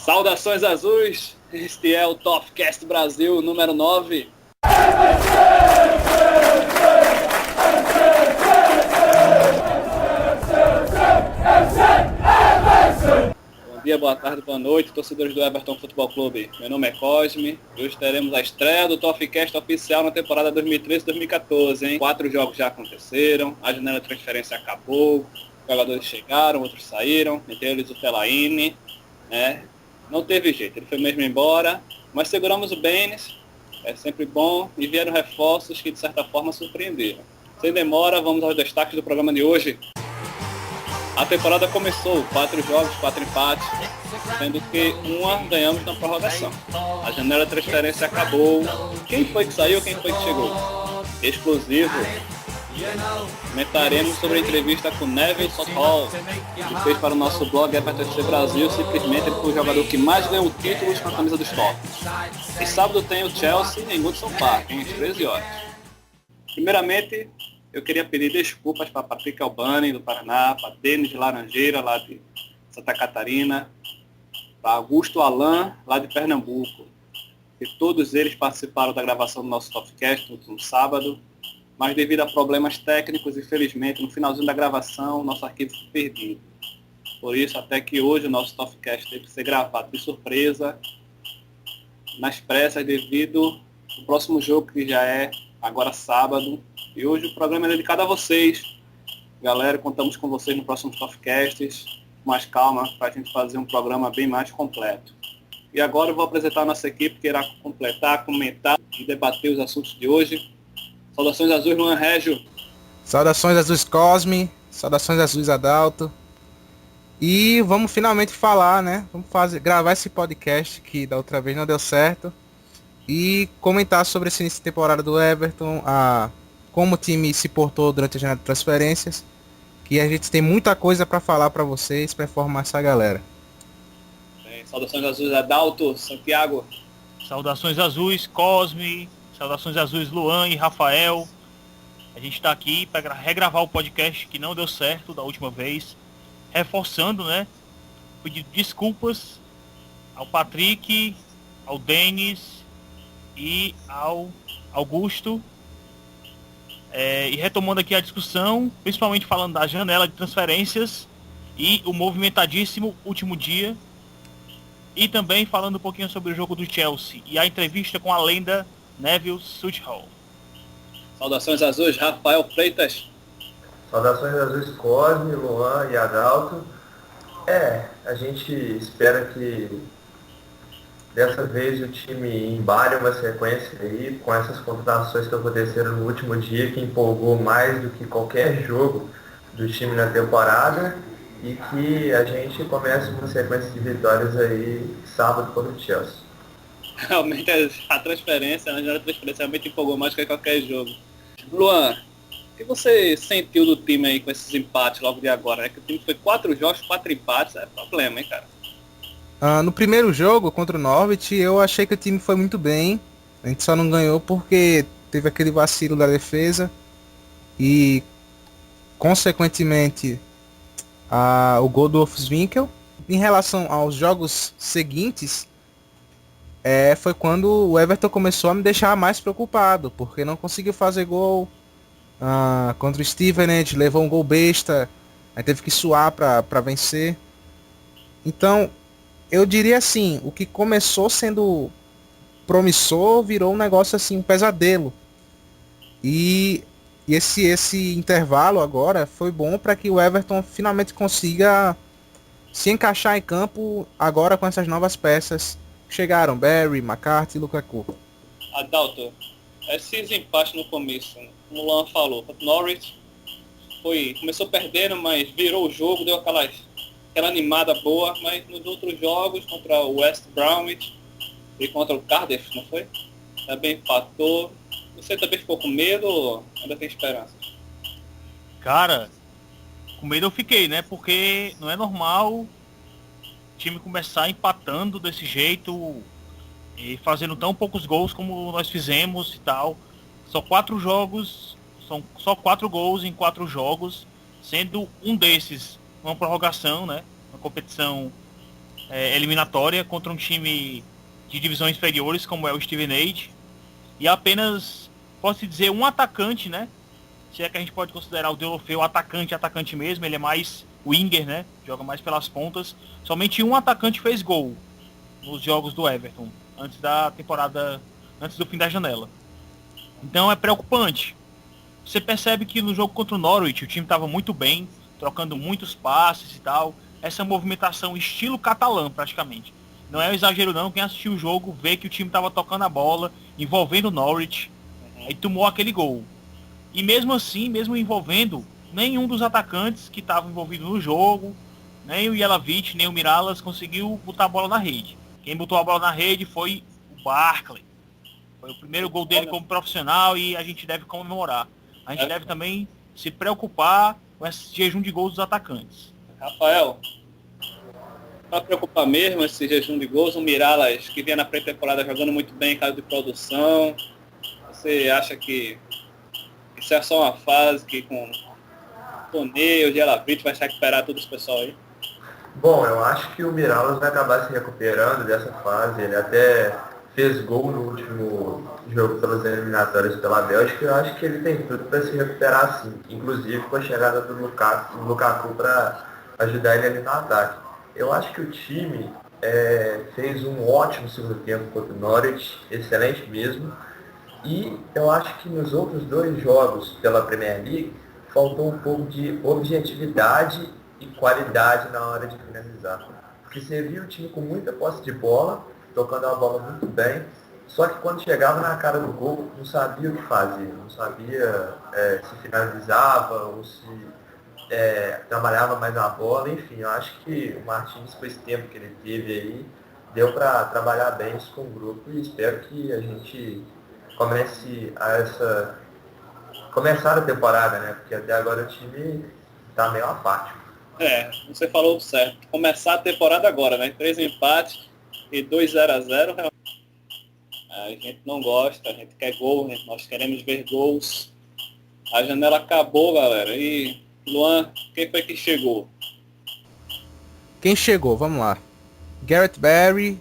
Saudações azuis, este é o Topcast Brasil número 9. Bom dia, boa tarde, boa noite, torcedores do Everton Futebol Clube. Meu nome é Cosme e hoje teremos a estreia do Topcast oficial na temporada 2013-2014, hein? 4 jogos já aconteceram, a janela de transferência acabou, jogadores chegaram, outros saíram, entre eles o Fellaini, né? Não teve jeito, ele foi mesmo embora, mas seguramos o Benes, é sempre bom, e vieram reforços que de certa forma surpreenderam. Sem demora, vamos aos destaques do programa de hoje. A temporada começou, 4 jogos, 4 empates, sendo que uma ganhamos na prorrogação. A janela de transferência acabou. Quem foi que saiu, quem foi que chegou? Exclusivo. Comentaremos sobre a entrevista com Neville Southall, que fez para o nosso blog Everton FC Brasil. Simplesmente ele foi o jogador que mais ganhou títulos com a camisa dos Tops. E sábado tem o Chelsea em Goodson Park, às 13 horas. Primeiramente, eu queria pedir desculpas para Patrick Albani, do Paraná, para Denis Laranjeira, lá de Santa Catarina, para Augusto Alan, lá de Pernambuco. E todos eles participaram da gravação do nosso Topcast no último sábado, mas devido a problemas técnicos, infelizmente, no finalzinho da gravação, nosso arquivo foi perdido. Por isso, até que hoje o nosso Topcast teve que ser gravado de surpresa, nas pressas, devido ao próximo jogo, que já é agora sábado. E hoje o programa é dedicado a vocês. Galera, contamos com vocês no próximo Topcasts, com mais calma, para a gente fazer um programa bem mais completo. E agora eu vou apresentar a nossa equipe, que irá completar, comentar e debater os assuntos de hoje. Saudações azuis, Luan Régio. Saudações azuis, Cosme. Saudações azuis, Adalto. E vamos finalmente falar, né? Vamos gravar esse podcast que da outra vez não deu certo. E comentar sobre esse início de temporada do Everton, como o time se portou durante a janela de transferências. Que a gente tem muita coisa para falar para vocês, para informar essa galera. Bem, saudações azuis, Adalto, Santiago. Saudações azuis, Cosme. Saudações azuis, Luan e Rafael. A gente está aqui para regravar o podcast que não deu certo da última vez. Reforçando, né? Pedir desculpas ao Patrick, ao Denis e ao Augusto. E retomando aqui a discussão, principalmente falando da janela de transferências e o movimentadíssimo último dia. E também falando um pouquinho sobre o jogo do Chelsea e a entrevista com a lenda Neville Southall. Saudações azuis, Rafael Freitas. Saudações azuis, Cosme, Luan e Adalto. A gente espera que dessa vez o time embale uma sequência aí com essas contratações que aconteceram no último dia, que empolgou mais do que qualquer jogo do time na temporada, e que a gente comece uma sequência de vitórias aí sábado contra o Chelsea. Realmente a transferência, a transferência realmente empolgou mais que qualquer jogo. Luan, o que você sentiu do time aí com esses empates logo de agora? É que o time foi 4 jogos, 4 empates, é problema, hein, cara? No primeiro jogo contra o Norwich, eu achei que o time foi muito bem. A gente só não ganhou porque teve aquele vacilo da defesa e, consequentemente, o gol do Wolfswinkel. Em relação aos jogos seguintes, foi quando o Everton começou a me deixar mais preocupado, porque não conseguiu fazer gol contra o Stevenage, levou um gol besta, aí teve que suar para vencer. Então, eu diria assim, o que começou sendo promissor virou um negócio assim, um pesadelo. E esse intervalo agora foi bom para que o Everton finalmente consiga se encaixar em campo agora com essas novas peças. Chegaram Barry, McCarthy e Lukaku. Adalto, esses empates no começo, como o Luan falou, o Norwich começou perdendo, mas virou o jogo, deu aquela animada boa, mas nos outros jogos, contra o West Bromwich e contra o Cardiff, não foi? Também empatou. Você também ficou com medo ou ainda tem esperança? Cara, com medo eu fiquei, né? Porque não é normal time começar empatando desse jeito e fazendo tão poucos gols como nós fizemos e tal. São 4 jogos, são só 4 gols em 4 jogos, sendo um desses uma prorrogação, né? Uma competição eliminatória contra um time de divisões inferiores, como é o Steven Age, e apenas, posso dizer, um atacante, né? Se é que a gente pode considerar o Deulofeu atacante mesmo, ele é mais winger, né? Joga mais pelas pontas. Somente um atacante fez gol nos jogos do Everton, antes da temporada, antes do fim da janela. Então é preocupante. Você percebe que no jogo contra o Norwich o time estava muito bem, trocando muitos passes e tal. Essa movimentação estilo catalã, praticamente. Não é um exagero não, quem assistiu o jogo vê que o time estava tocando a bola, envolvendo o Norwich, e tomou aquele gol. E mesmo assim, mesmo envolvendo, nenhum dos atacantes que estavam envolvidos no jogo, nem o Jelavic, nem o Miralas, conseguiu botar a bola na rede. Quem botou a bola na rede foi o Barkley. Foi o primeiro gol dele como profissional e a gente deve comemorar. A gente deve também se preocupar com esse jejum de gols dos atacantes. Rafael, para preocupar mesmo esse jejum de gols, o Miralas, que vinha na pré-temporada jogando muito bem em caso de produção, você acha que isso é só uma fase que com o Tonê, o Jelavic vai se recuperar todo esse pessoal aí? Bom, eu acho que o Miralas vai acabar se recuperando dessa fase. Ele até fez gol no último jogo pelas eliminatórias pela Bélgica. Eu acho que ele tem tudo para se recuperar sim. Inclusive com a chegada do Lukaku para ajudar ele ali no ataque. Eu acho que o time fez um ótimo segundo tempo contra o Norwich, excelente mesmo. E eu acho que nos outros 2 jogos pela Premier League faltou um pouco de objetividade e qualidade na hora de finalizar. Porque você viu o time com muita posse de bola, tocando a bola muito bem, só que quando chegava na cara do gol, não sabia o que fazer, não sabia se finalizava ou se trabalhava mais a bola, enfim, eu acho que o Martins, com esse tempo que ele teve aí, deu para trabalhar bem isso com o grupo e espero que a gente começar a temporada, né? Porque até agora o time tá meio apático. Você falou certo. Começar a temporada agora, né? 3 empates e 2 0-0. A gente não gosta, a gente quer gol, né? Nós queremos ver gols. A janela acabou, galera. E, Luan, quem foi que chegou? Quem chegou? Vamos lá. Gareth Barry,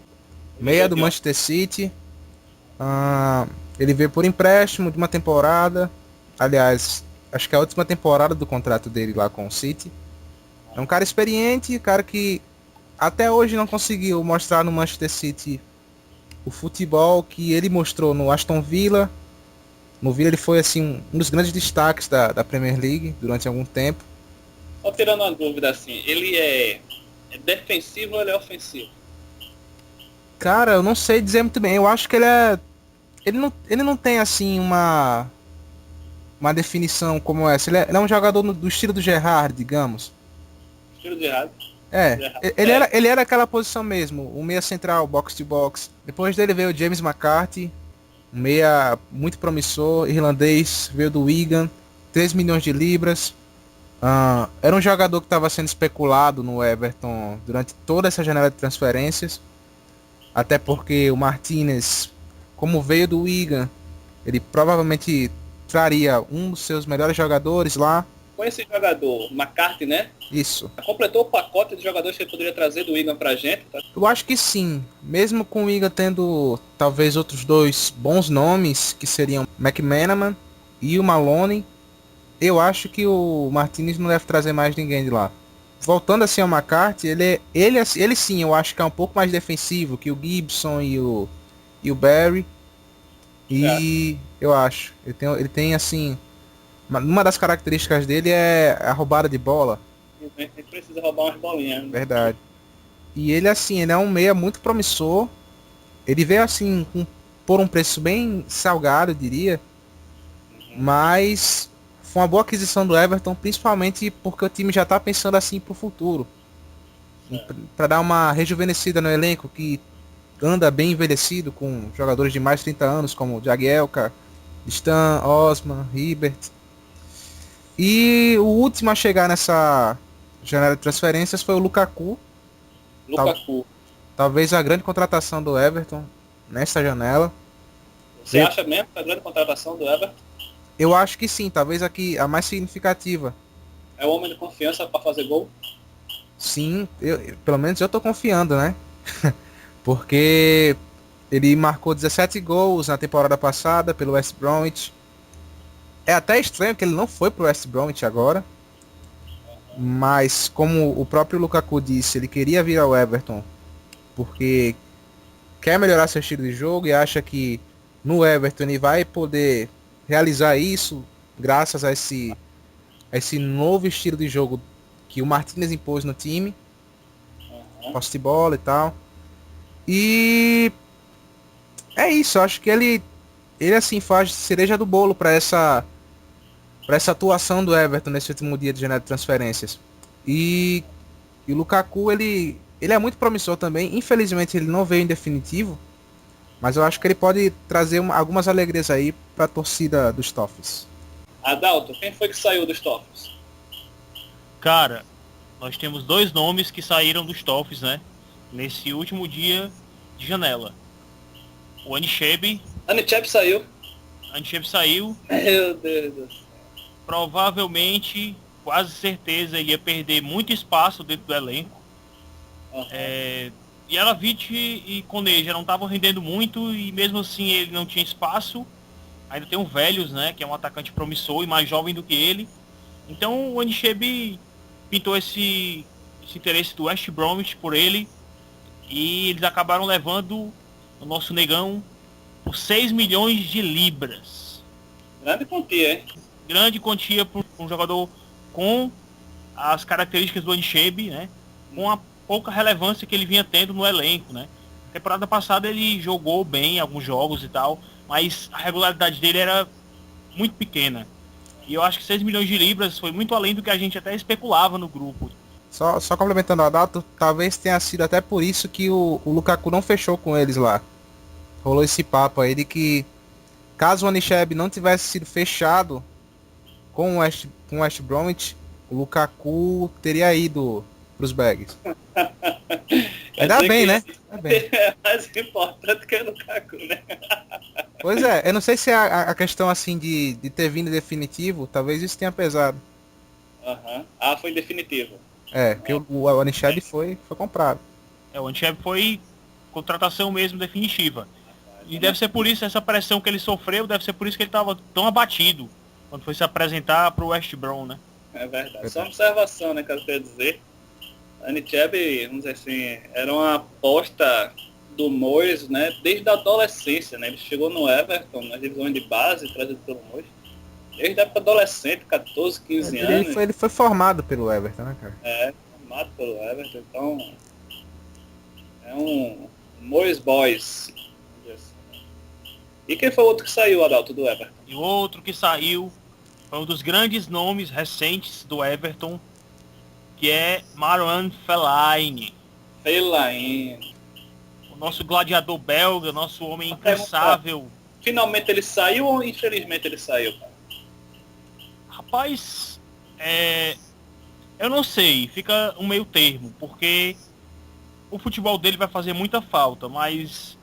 meia do Manchester City. Ele veio por empréstimo de uma temporada. Aliás, acho que é a última temporada do contrato dele lá com o City. É um cara experiente, cara que até hoje não conseguiu mostrar no Manchester City o futebol que ele mostrou no Aston Villa. No Villa ele foi assim um dos grandes destaques da Premier League durante algum tempo. Só tirando uma dúvida assim, ele é defensivo ou ele é ofensivo? Cara, eu não sei dizer muito bem. Eu acho que ele não tem assim uma definição como essa. Ele é um jogador do estilo do Gerrard, digamos. Estilo de errado. Ele era aquela posição mesmo, o meia central, box to box. Depois dele veio o James McCarthy, um meia muito promissor, irlandês, veio do Wigan, 3 milhões de libras. Era um jogador que estava sendo especulado no Everton durante toda essa janela de transferências. Até porque o Martinez, como veio do Wigan, ele provavelmente traria um dos seus melhores jogadores lá. Com esse jogador, McCarthy, né? Isso. Completou o pacote de jogadores que ele poderia trazer do Wigan pra gente, tá? Eu acho que sim. Mesmo com o Wigan tendo talvez outros 2 bons nomes, que seriam McManaman e o Maloney, eu acho que o Martinez não deve trazer mais ninguém de lá. Voltando assim ao McCarthy, ele sim, eu acho que é um pouco mais defensivo que o Gibson e o Barry. E eu acho, ele tem assim, uma das características dele é a roubada de bola. Ele precisa roubar umas bolinhas. Né? Verdade. E ele assim, ele é um meia muito promissor. Ele veio assim por um preço bem salgado, eu diria. Mas foi uma boa aquisição do Everton, principalmente porque o time já está pensando assim pro futuro. Para dar uma rejuvenescida no elenco que anda bem envelhecido, com jogadores de mais de 30 anos, como Jagielka, Stan, Osman, Hibbert. E o último a chegar nessa janela de transferências foi o Lukaku. Talvez a grande contratação do Everton nessa janela. Você acha mesmo que a grande contratação do Everton? Eu acho que sim, talvez aqui a mais significativa. É o homem de confiança para fazer gol? Sim, pelo menos eu tô confiando, né? Porque ele marcou 17 gols na temporada passada pelo West Bromwich. É até estranho que ele não foi pro West Bromwich agora. Mas como o próprio Lukaku disse, ele queria vir ao Everton porque quer melhorar seu estilo de jogo e acha que no Everton ele vai poder realizar isso graças a esse novo estilo de jogo que o Martinez impôs no time, posse de bola e tal. E é isso, eu acho que ele assim faz cereja do bolo para essa atuação do Everton nesse último dia de janela de transferências. E o Lukaku, ele é muito promissor também. Infelizmente ele não veio em definitivo, mas eu acho que ele pode trazer algumas alegrias aí para a torcida dos Toffees. Adalto, quem foi que saiu dos Toffees? Cara, nós temos 2 nomes que saíram dos Toffees, né? Nesse último dia de janela. O Anichebe saiu. saiu. Meu Deus do céu. Provavelmente, quase certeza, ele ia perder muito espaço dentro do elenco. E Alavic e Koné já não estavam rendendo muito e mesmo assim ele não tinha espaço. Ainda tem o Velhos, né, que é um atacante promissor e mais jovem do que ele. Então o Anichebe pintou esse interesse do West Bromwich por ele e eles acabaram levando o nosso negão por 6 milhões de libras. Grande quantia, hein? Grande quantia para um jogador com as características do Anichebe, né, com a pouca relevância que ele vinha tendo no elenco, né. Na temporada passada ele jogou bem alguns jogos e tal, mas a regularidade dele era muito pequena. E eu acho que 6 milhões de libras foi muito além do que a gente até especulava no grupo. Só complementando a data, talvez tenha sido até por isso que o Lukaku não fechou com eles lá. Rolou esse papo aí de que caso o Anichebe não tivesse sido fechado com o West Bromwich, o Lukaku teria ido pros Bags. Ainda bem, né? Ainda bem. É mais importante que o Lukaku, né? Pois é, eu não sei se a questão assim de ter vindo definitivo, talvez isso tenha pesado. Ah, foi definitivo. Porque o Anichebe foi comprado. O Anichebe foi contratação mesmo definitiva. E deve ser por isso, essa pressão que ele sofreu, deve ser por isso que ele estava tão abatido quando foi se apresentar para o West Brom, né? É verdade. Só uma observação, né, que eu quero dizer. Anichebe, vamos dizer assim, era uma aposta do Moyes, né, desde a adolescência, né? Ele chegou no Everton, nas divisões de base, trazido pelo Moyes, desde a época adolescente, 14, 15 anos. Ele foi formado pelo Everton, né, cara? Formado pelo Everton, então é um Moyes Boys. E quem foi o outro que saiu, Adalto, do Everton? E o outro que saiu foi um dos grandes nomes recentes do Everton, que é Marouane Fellaini. O nosso gladiador belga, nosso homem incansável. Finalmente ele saiu ou infelizmente ele saiu? Rapaz, eu não sei, fica um meio termo, porque o futebol dele vai fazer muita falta, mas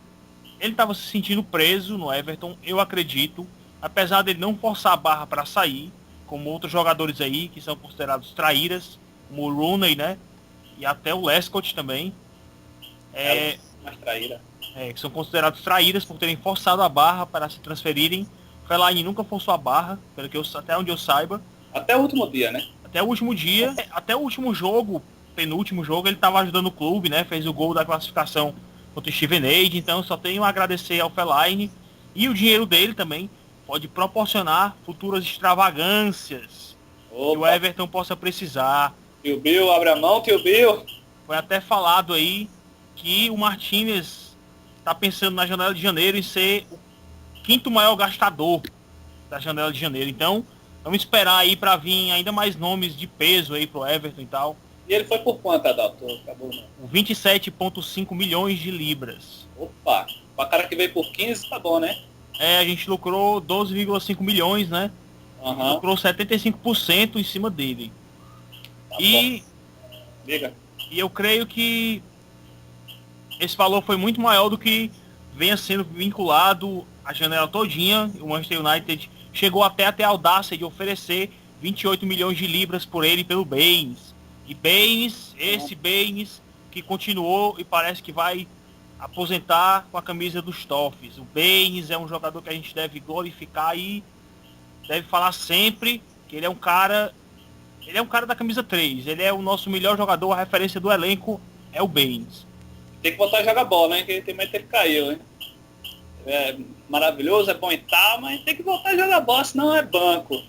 ele estava se sentindo preso no Everton, eu acredito, apesar dele não forçar a barra para sair, como outros jogadores aí que são considerados traíras, como o Rooney, né? E até o Lescott também. Mais traíra. Que são considerados traíras por terem forçado a barra para se transferirem. Fellaini nunca forçou a barra, até onde eu saiba. Até o último dia, né? Até o último dia, até o último jogo, penúltimo jogo, ele estava ajudando o clube, né? Fez o gol da classificação contra o Steven Age, então só tenho a agradecer ao Fellaini. E o dinheiro dele também pode proporcionar futuras extravagâncias que o Everton possa precisar. Tio Bill, abre a mão, tio Bill. Foi até falado aí que o Martinez está pensando na janela de janeiro em ser o 5º maior gastador da janela de janeiro. Então, vamos esperar aí para vir ainda mais nomes de peso aí pro Everton e tal. E ele foi por quanto, Adalto? Acabou, né? 27,5 milhões de libras. Opa, pra cara que veio por 15, tá bom, né? A gente lucrou 12,5 milhões, né? Lucrou 75% em cima dele. Tá e eu creio que esse valor foi muito maior do que venha sendo vinculado à janela todinha. O Manchester United chegou até a ter a audácia de oferecer 28 milhões de libras por ele pelo Baines. E Baines, esse Baines que continuou e parece que vai aposentar com a camisa dos Toffees. O Baines é um jogador que a gente deve glorificar e deve falar sempre que ele é um cara da camisa 3. Ele é o nosso melhor jogador, a referência do elenco é o Baines. Tem que voltar a jogar bola, hein? Que tem medo que ele caiu, hein? É maravilhoso, é bom e tal, mas tem que voltar a jogar bola, senão é banco.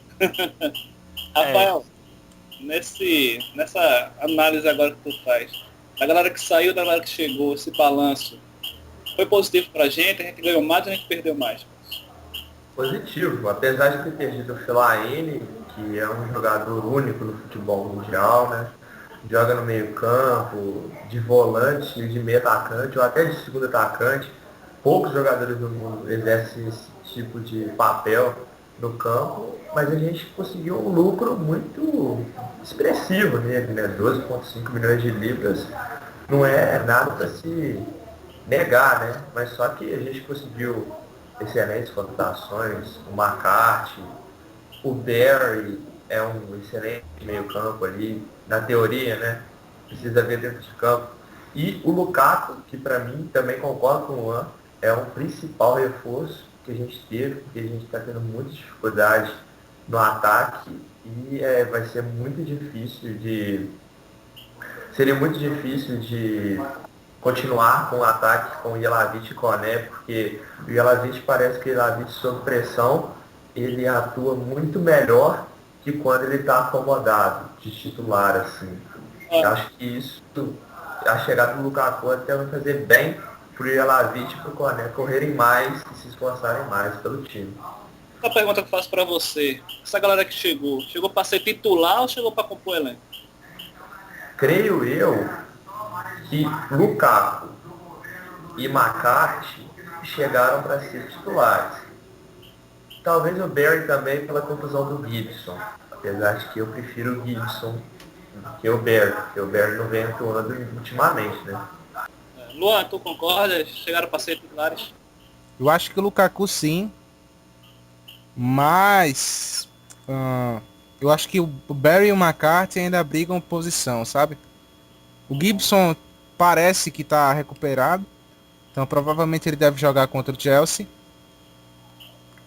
Rafael, nessa análise agora que tu faz, da galera que saiu, da galera que chegou, esse balanço, foi positivo pra gente? A gente ganhou mais ou a gente perdeu mais? Positivo, apesar de ter perdido o Fellaini, que é um jogador único no futebol mundial, né? Joga no meio campo, de volante, de meio atacante, ou até de segundo atacante. Poucos jogadores do mundo exercem esse tipo de papel no campo, mas a gente conseguiu um lucro muito expressivo nele, né? 12,5 milhões de libras não é nada para se negar, né? Mas só que a gente conseguiu excelentes contratações, o McCarthy, o Barry é um excelente meio campo ali, na teoria, né? Precisa ver dentro de campo. E o Lukaku, que para mim também concordo com o Luan, é um principal reforço que a gente teve, porque a gente está tendo muita dificuldade no ataque e vai ser muito difícil seria muito difícil de continuar com o ataque com o Jelavic e Koné, porque o Jelavic parece que o Jelavic sob pressão, ele atua muito melhor que quando ele está acomodado de titular, assim. Acho que isso, a chegada do Lukaku até vai fazer bem pro Jelavic e pro Koné correrem mais e se esforçarem mais pelo time. Uma pergunta que eu faço pra você, essa galera que chegou pra ser titular ou chegou pra compor o elenco? Creio eu que Lukaku e McCarthy chegaram para ser titulares. Talvez o Barry também pela confusão do Gibson, apesar de que eu prefiro o Gibson do que o Barry, porque o Barry não vem atuando ultimamente, né? Luan, tu concorda? Chegaram para ser titulares? Eu acho que o Lukaku sim, mas eu acho que o Barry e o McCarthy ainda brigam posição, sabe? O Gibson parece que está recuperado, então provavelmente ele deve jogar contra o Chelsea.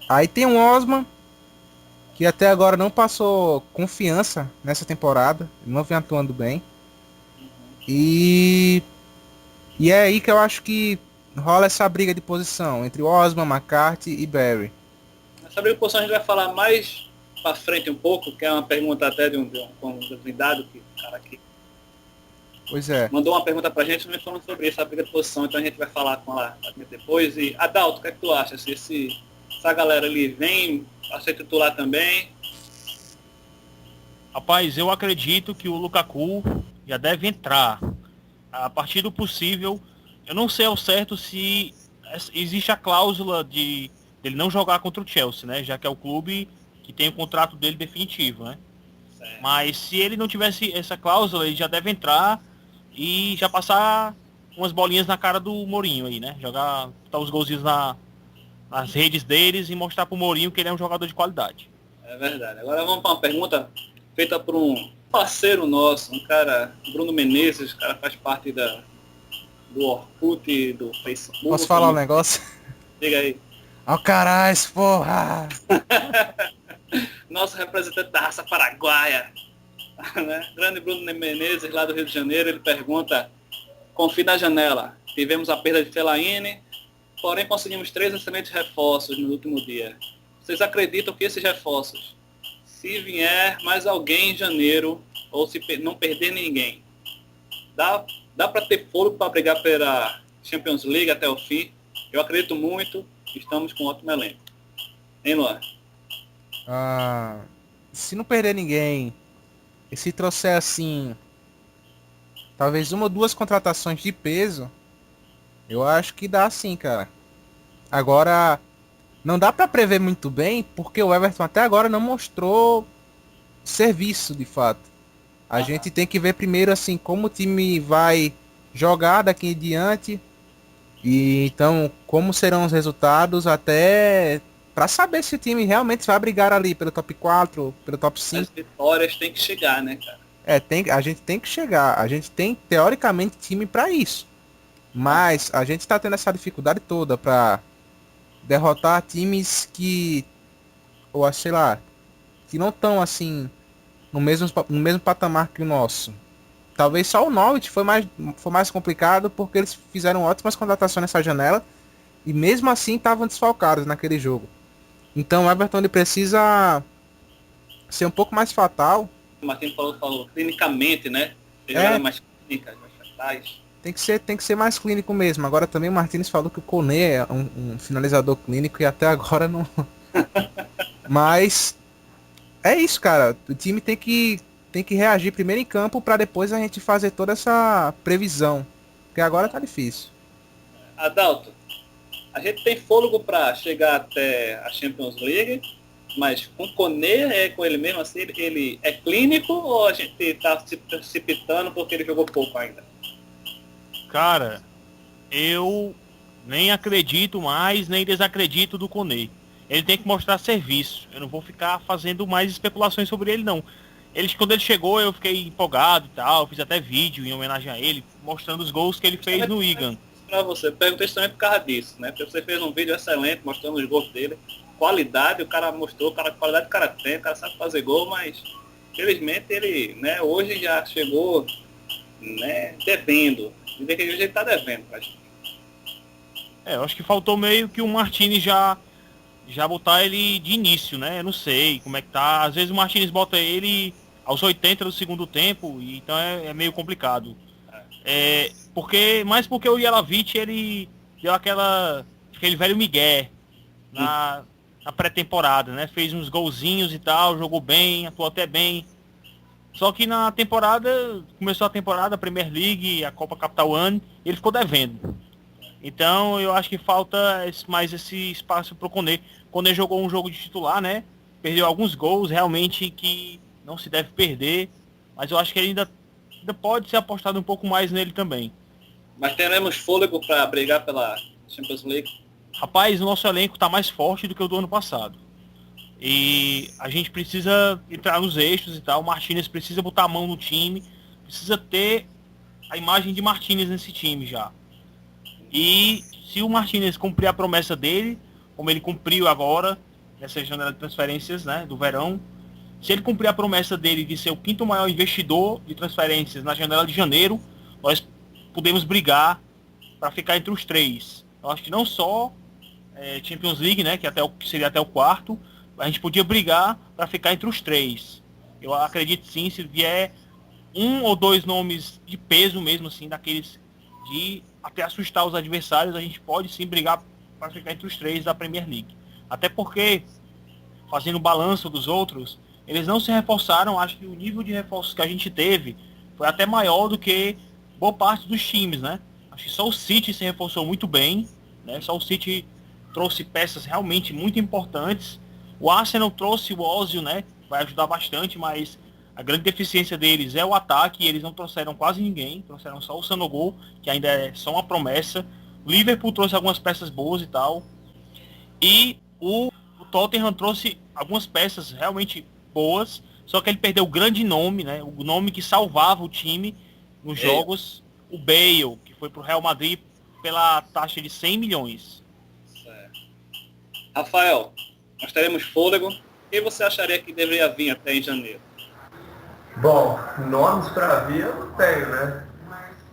Aí tem o Osman, que até agora não passou confiança nessa temporada, não vem atuando bem. E é aí que eu acho que rola essa briga de posição entre Osman, McCarthy e Barry. Essa briga de posição a gente vai falar mais para frente um pouco, que é uma pergunta até de um convidado, que cara aqui Pois é. mandou uma pergunta pra gente falando sobre essa briga de posição, então a gente vai falar com ela depois. E Adalto, o que é que tu acha? Se essa galera ali vem a ser titular também? Rapaz, eu acredito que o Lukaku já deve entrar a partir do possível. Eu não sei ao certo se existe a cláusula de ele não jogar contra o Chelsea, né? Já que é o clube que tem o contrato dele definitivo, né? Certo. Mas se ele não tivesse essa cláusula, ele já deve entrar e já passar umas bolinhas na cara do Mourinho aí, né? Botar os golzinhos nas redes deles e mostrar pro Mourinho que ele é um jogador de qualidade. É verdade. Agora vamos para uma pergunta feita por um parceiro nosso, um cara, Bruno Menezes, o cara faz parte do Orkut, do Facebook. Posso falar um negócio? Diga aí. Ó caralho, porra! Nosso representante da raça paraguaia, né? Grande Bruno Menezes, lá do Rio de Janeiro, ele pergunta: confie na janela. Tivemos a perda de Fellaini, porém conseguimos 3 excelentes reforços no último dia. Vocês acreditam que esses reforços, se vier mais alguém em janeiro, ou se não perder ninguém, dá para ter fôlego para brigar pela Champions League até o fim? Eu acredito muito que estamos com um ótimo elenco. Hein, Luan? Se não perder ninguém, e se trouxer assim, talvez 1 ou 2 contratações de peso, eu acho que dá sim, cara. Agora, não dá pra prever muito bem, porque o Everton até agora não mostrou serviço, de fato. A gente tem que ver primeiro, assim, como o time vai jogar daqui em diante. E então, como serão os resultados, até pra saber se o time realmente vai brigar ali pelo top 4, pelo top 5. As vitórias têm que chegar, né, cara? A gente tem que chegar. A gente tem, teoricamente, time para isso. Mas a gente está tendo essa dificuldade toda para derrotar times que, ou sei lá, que não estão assim no mesmo patamar que o nosso. Talvez só o Norwich foi mais complicado porque eles fizeram ótimas contratações nessa janela e mesmo assim estavam desfalcados naquele jogo. Então o Everton ele precisa ser um pouco mais fatal. O Martins falou clinicamente, né? Jogada mais clínica, mais atrás. Tem que ser mais clínico mesmo. Agora também o Martins falou que o Koné é um finalizador clínico e até agora não. Mas é isso, cara. O time tem que reagir primeiro em campo para depois a gente fazer toda essa previsão. Porque agora tá difícil. Adalto, a gente tem fôlego para chegar até a Champions League, mas com o Koné, com ele mesmo assim, ele é clínico ou a gente tá se precipitando porque ele jogou pouco ainda? Cara, eu nem acredito mais, nem desacredito do Koné. Ele tem que mostrar serviço. Eu não vou ficar fazendo mais especulações sobre ele, não. Quando ele chegou, eu fiquei empolgado e tal. Fiz até vídeo em homenagem a ele, mostrando os gols que ele fez no Wigan. Pra você, perguntei também por causa disso, né? Porque você fez um vídeo excelente mostrando os gols dele. Qualidade, o cara mostrou, qualidade que o cara tem, o cara sabe fazer gol, mas infelizmente ele, né, hoje já chegou, né, devendo. E daquele jeito ele tá devendo pra gente. Eu acho que faltou meio que o Martínez já botar ele de início, né? Eu não sei como é que tá. Às vezes o Martínez bota ele aos 80 do segundo tempo, e então é meio complicado. Porque o Jelavic, ele deu aquele velho migué na pré-temporada, né? Fez uns golzinhos e tal, jogou bem, atuou até bem. Só que na temporada, começou a temporada, a Premier League, a Copa Capital One, ele ficou devendo. Então eu acho que falta mais esse espaço pro Koné. Koné jogou um jogo de titular, né? Perdeu alguns gols realmente que não se deve perder, mas eu acho que ele ainda pode ser apostado um pouco mais nele também. Mas teremos fôlego para brigar pela Champions League? Rapaz, o nosso elenco tá mais forte do que o do ano passado. E a gente precisa entrar nos eixos e tal. O Martínez precisa botar a mão no time, precisa ter a imagem de Martínez nesse time já. E se o Martínez cumprir a promessa dele, como ele cumpriu agora, nessa janela de transferências, né, do verão, se ele cumprir a promessa dele de ser o quinto maior investidor de transferências na janela de janeiro, nós podemos brigar para ficar entre os três. Eu acho que não só Champions League, né, que seria até o quarto, a gente podia brigar para ficar entre os três. Eu acredito sim, se vier um ou dois nomes de peso mesmo, assim, daqueles de até assustar os adversários, a gente pode sim brigar para ficar entre os três da Premier League. Até porque, fazendo o balanço dos outros, eles não se reforçaram. Acho que o nível de reforços que a gente teve foi até maior do que boa parte dos times, né? Acho que só o City se reforçou muito bem, né? Só o City trouxe peças realmente muito importantes. O Arsenal trouxe o Ozil, né? Vai ajudar bastante, mas a grande deficiência deles é o ataque, e eles não trouxeram quase ninguém, trouxeram só o Sanogol, que ainda é só uma promessa. O Liverpool trouxe algumas peças boas e tal. E o Tottenham trouxe algumas peças realmente boas, só que ele perdeu o grande nome, né? O nome que salvava o time nos jogos, o Bale, que foi pro Real Madrid pela taxa de 100 milhões. Certo. Rafael, nós teremos fôlego. Quem você acharia que deveria vir até em janeiro? Bom, nomes para vir eu não tenho, né?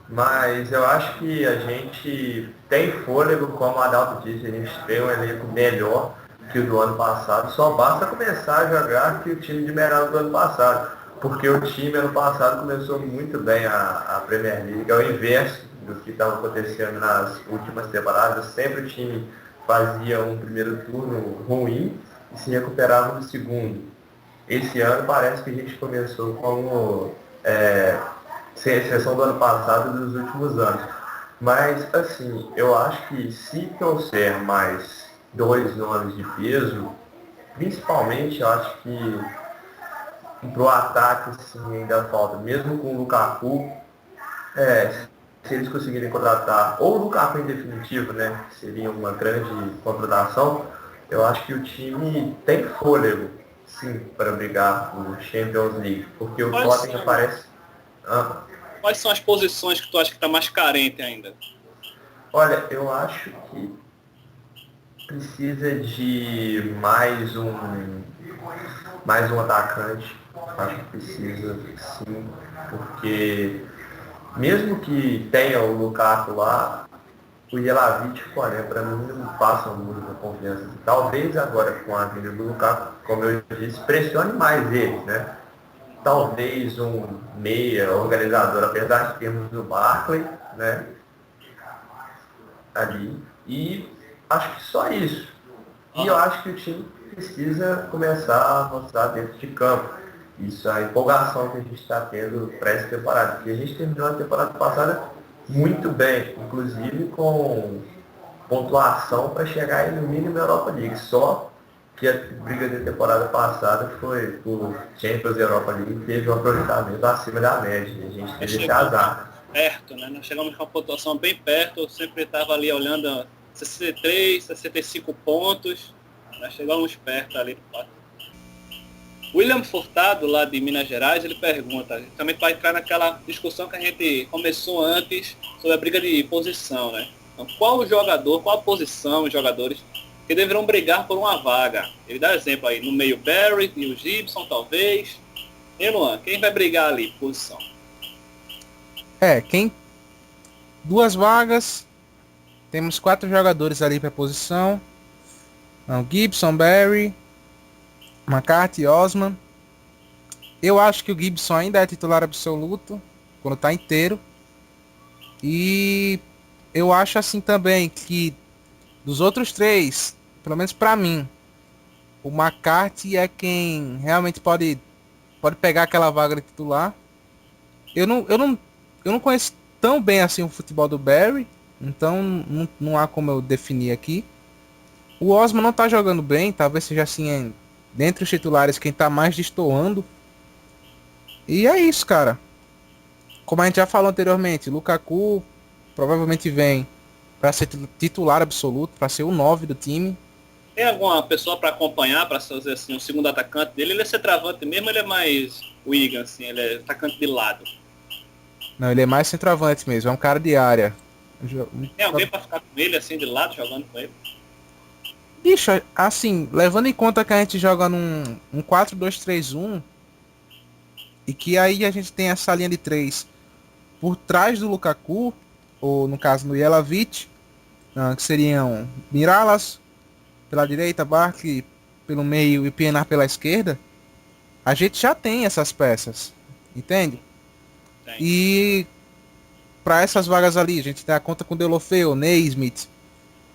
Mas eu acho que a gente tem fôlego, como o Adalto disse, a gente tem um elenco melhor que o do ano passado. Só basta começar a jogar que o time de melhor do ano passado. Porque o time ano passado começou muito bem a Premier League, ao inverso do que estava acontecendo nas últimas temporadas. Sempre o time fazia um primeiro turno ruim e se recuperava no segundo. Esse ano parece que a gente começou como, sem exceção do ano passado e dos últimos anos. Mas, assim, eu acho que se trouxer mais dois nomes de peso, principalmente eu acho que pro ataque, sim, ainda falta. Mesmo com o Lukaku, se eles conseguirem contratar, ou o Lukaku em definitivo, né, seria uma grande contratação, eu acho que o time tem fôlego. sim, para brigar por Champions League, porque o Quais Tottenham são, parece... quais são as posições que tu acha que está mais carente ainda? Olha, eu acho que precisa de mais um atacante. Acho que precisa sim, porque mesmo que tenha o Lukaku lá, o Jelavic, né, para mim não passa muita confiança. Talvez agora com a vinda do Lukaku, como eu disse, pressione mais ele, né? Talvez um meia organizador, apesar de termos o Barkley, né? Ali. E acho que só isso. E eu acho que o time precisa começar a mostrar dentro de campo. Isso, a empolgação que a gente está tendo para essa temporada. Porque a gente terminou a temporada passada muito bem, inclusive com pontuação para chegar aí no mínimo da Europa League. Só que a briga da temporada passada foi por Champions e Europa League, teve um aproveitamento acima da média. E a gente teve esse azar. Perto, né? Nós chegamos com uma pontuação bem perto, eu sempre estava ali olhando 63, 65 pontos, nós chegamos perto ali. William Furtado, lá de Minas Gerais, ele pergunta, também vai entrar naquela discussão que a gente começou antes sobre a briga de posição, né? Então, qual jogador, qual a posição, os jogadores que deverão brigar por uma vaga? Ele dá exemplo aí, no meio Barry e o Gibson, talvez. E Luan, quem vai brigar ali, posição? Duas vagas, temos 4 jogadores ali para posição. Gibson, Barry, McCarthy, Osman. Eu acho que o Gibson ainda é titular absoluto quando tá inteiro. E eu acho assim também que dos outros 3, pelo menos para mim, o McCarthy é quem realmente pode pegar aquela vaga de titular. Eu não conheço tão bem assim o futebol do Barry, então não há como eu definir aqui. O Osman não tá jogando bem, talvez seja assim, dentre os titulares, quem tá mais destoando. E é isso, cara. Como a gente já falou anteriormente, Lukaku provavelmente vem para ser titular absoluto, para ser o 9 do time. Tem alguma pessoa para acompanhar, para fazer assim, o segundo atacante dele? Ele é centroavante mesmo, ele é mais Wigan, assim, ele é atacante de lado. Não, ele é mais centroavante mesmo, é um cara de área. Tem alguém para ficar com ele, assim, de lado, jogando com ele? Bicho, assim, levando em conta que a gente joga num 4-2-3-1 e que aí a gente tem essa linha de 3 por trás do Lukaku, ou no caso no Jelavic, que seriam Miralas pela direita, Barkley pelo meio e Pienaar pela esquerda, a gente já tem essas peças, entende? Tem. E para essas vagas ali, a gente dá conta com o Deulofeu, Naismith,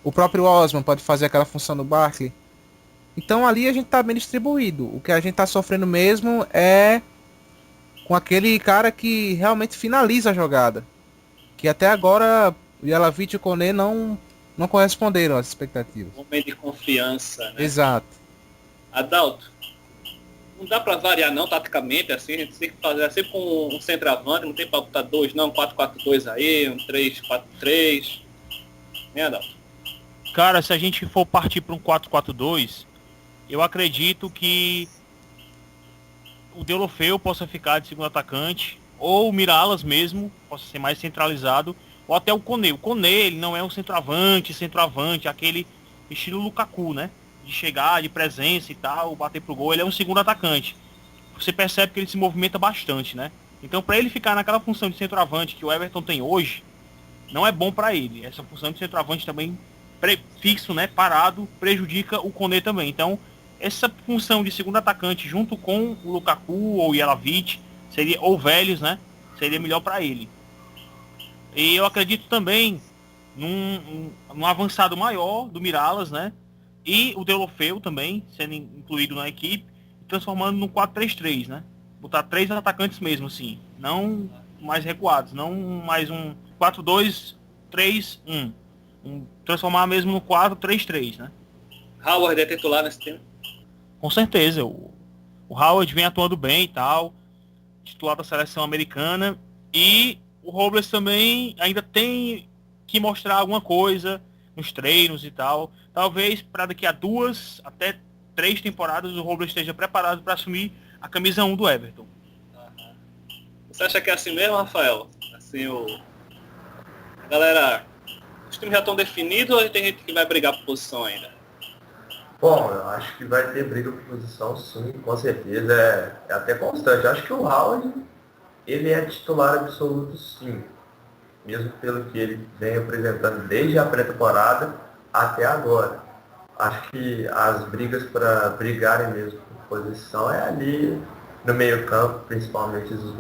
o próprio Osman pode fazer aquela função do Barkley. Então ali a gente tá bem distribuído. O que a gente tá sofrendo mesmo é com aquele cara que realmente finaliza a jogada. Que até agora o Jelavic e o Koné não corresponderam às expectativas. Homem de confiança, né? Exato. Adalto, não dá para variar não, taticamente, assim, a gente tem que fazer assim com um centroavante, não tem para botar 2 não, 4-4-2 aí, um 3-4-3. Né, Adalto? Cara, se a gente for partir para um 4-4-2, eu acredito que o Deulofeu possa ficar de segundo atacante, ou o Miralas mesmo, possa ser mais centralizado, ou até o Koné. O Koné, ele não é um centroavante, aquele estilo Lukaku, né? De chegar, de presença e tal, bater pro gol, ele é um segundo atacante. Você percebe que ele se movimenta bastante, né? Então, para ele ficar naquela função de centroavante que o Everton tem hoje, não é bom para ele. Essa função de centroavante também fixo, né, parado, prejudica o Koné também. Então, essa função de segundo atacante junto com o Lukaku ou o Jelavic, seria, ou velhos, né, seria melhor para ele. E eu acredito também num avançado maior do Miralas, né, e o Deulofeu também sendo incluído na equipe, transformando no 4-3-3, né, botar 3 atacantes mesmo, assim, não mais recuados, não mais um 4-2-3-1. Transformar mesmo no 4-3-3, né? Howard é titular nesse time? Com certeza. O Howard vem atuando bem e tal. Titular da seleção americana. E o Robles também ainda tem que mostrar alguma coisa nos treinos e tal. Talvez para daqui a 2 até 3 temporadas o Robles esteja preparado para assumir a camisa 1 do Everton. Você acha que é assim mesmo, Rafael? Assim, galera, os times já estão definidos ou tem gente que vai brigar por posição ainda? Bom, eu acho que vai ter briga por posição, sim, com certeza. É até constante. Eu acho que o Howard, ele é titular absoluto, sim. Mesmo pelo que ele vem apresentando desde a pré-temporada até agora. Acho que as brigas para brigarem mesmo por posição é ali no meio-campo, principalmente os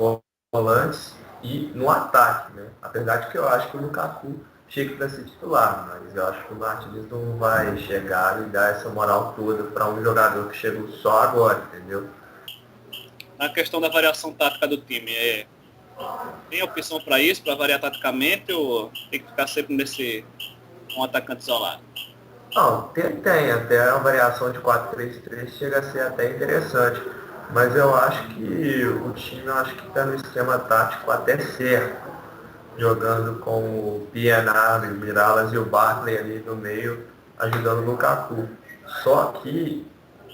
volantes, e no ataque, né? Apesar de que eu acho que o Lukaku chega para ser titular, mas eu acho que o Martins não vai chegar e dar essa moral toda para um jogador que chegou só agora, entendeu? Na questão da variação tática do time, tem opção para isso, para variar taticamente, ou tem que ficar sempre nesse um atacante isolado? Não, tem até a variação de 4-3-3 chega a ser até interessante, mas eu acho que o time está no esquema tático até certo, jogando com o Pienaar, o Miralas e o Barkley ali no meio, ajudando o Lukaku. Só que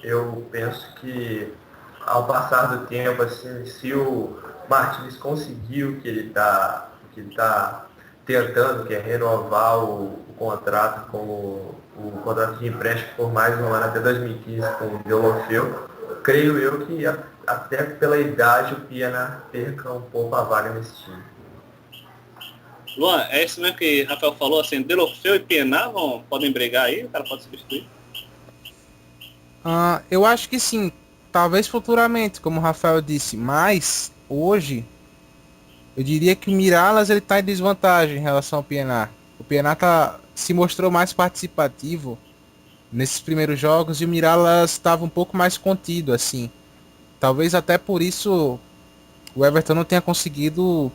eu penso que ao passar do tempo, assim, se o Martins conseguiu o que ele tá tentando, que é renovar o contrato com o contrato de empréstimo por mais um ano até 2015 com o Deulofeu, creio eu que até pela idade o Pienaar perca um pouco a vaga nesse time. Luan, é isso mesmo que o Rafael falou, assim, Deulofeu e Pienaar podem brigar aí? O cara pode substituir? Eu acho que sim, talvez futuramente, como o Rafael disse, mas hoje eu diria que o Miralas ele tá em desvantagem em relação ao Pienaar. O Pienaar se mostrou mais participativo nesses primeiros jogos e o Miralas estava um pouco mais contido, assim. Talvez até por isso o Everton não tenha conseguido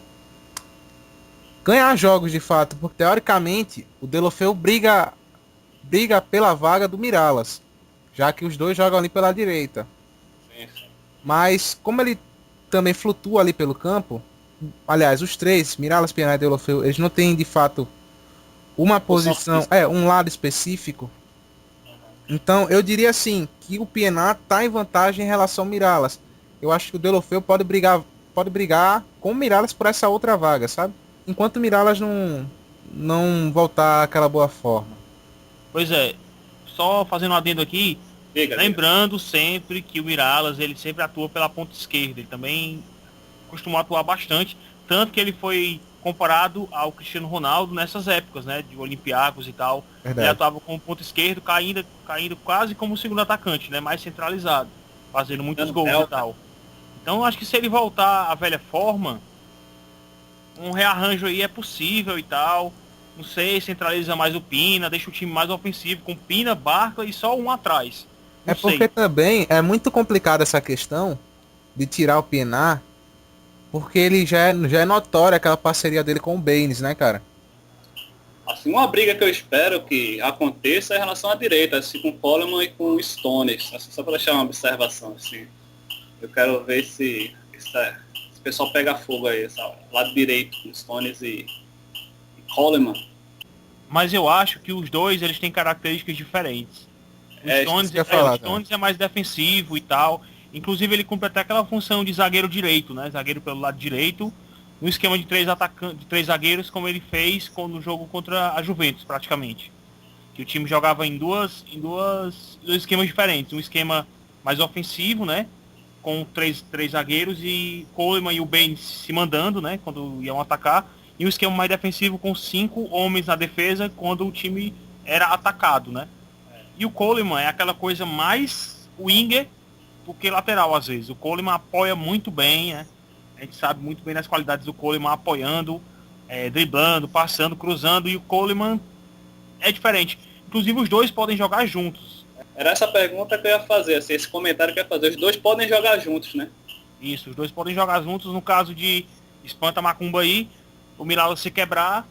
ganhar jogos de fato, porque teoricamente o Deulofeu briga pela vaga do Miralas, já que os dois jogam ali pela direita. Sim, sim. Mas como ele também flutua ali pelo campo, aliás, os três, Miralas, Pienaar e Deulofeu, eles não têm de fato uma posição, um lado específico. Então eu diria assim, que o Pienaar está em vantagem em relação ao Miralas. Eu acho que o Deulofeu pode brigar com o Miralas por essa outra vaga, sabe? Enquanto o Miralas não voltar àquela boa forma. Pois é, só fazendo um adendo aqui, Diga. lembrando sempre que o Miralas, ele sempre atua pela ponta esquerda, ele também costumou atuar bastante, tanto que ele foi comparado ao Cristiano Ronaldo nessas épocas, né, de Olympiacos e tal. Verdade. Ele atuava como ponto esquerdo, caindo quase como segundo atacante, né, mais centralizado, fazendo muitos gols e tal. Então acho que se ele voltar à velha forma, um rearranjo aí é possível e tal. Não sei, centraliza mais o Pina, deixa o time mais ofensivo, com Pina, Barkley e só um atrás. Não Porque sei. também é muito complicado essa questão de tirar o Pienaar, porque ele já é notória aquela parceria dele com o Baines, né, cara? Assim, uma briga que eu espero que aconteça é em relação à direita, assim, com o Coleman e com o Stones. Assim, só para deixar uma observação, assim. Eu quero ver se o pessoal pega fogo aí, sabe? Lado direito, com Stones e Coleman. Mas eu acho que os dois, eles têm características diferentes. O Stones é mais defensivo e tal. Inclusive ele cumpre até aquela função de zagueiro direito, né? Zagueiro pelo lado direito, no esquema de três zagueiros, como ele fez no jogo contra a Juventus, praticamente. Que o time jogava em dois esquemas diferentes. Um esquema mais ofensivo, né? Com três zagueiros e Coleman e o Baines se mandando, né? Quando iam atacar. E um esquema mais defensivo com 5 homens na defesa quando o time era atacado, né? E o Coleman é aquela coisa mais winger do que lateral, às vezes. O Coleman apoia muito bem, né? A gente sabe muito bem das qualidades do Coleman apoiando, driblando, passando, cruzando. E o Coleman é diferente. Inclusive os dois podem jogar juntos. Era essa pergunta que eu ia fazer, assim, esse comentário que eu ia fazer. Os dois podem jogar juntos, né? Isso, os dois podem jogar juntos. No caso de Espanta Macumba aí, o Miralas se quebrar,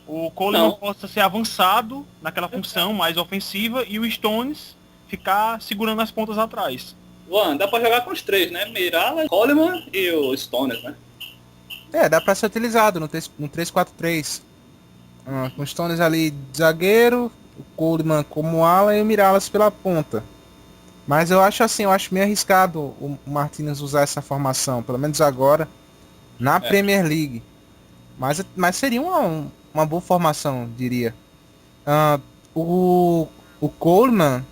o Coleman possa ser avançado naquela função mais ofensiva e o Stones ficar segurando as pontas atrás. Luan, dá pra jogar com os três, né? Miralas, Coleman e o Stones, né? Dá pra ser utilizado no 3-4-3. Com os Stones ali de zagueiro, o Coleman como ala e o Miralas pela ponta. Mas eu acho assim, eu acho meio arriscado o Martinez usar essa formação, pelo menos agora, na Premier League. Mas seria uma boa formação, diria. Ah, o Coleman,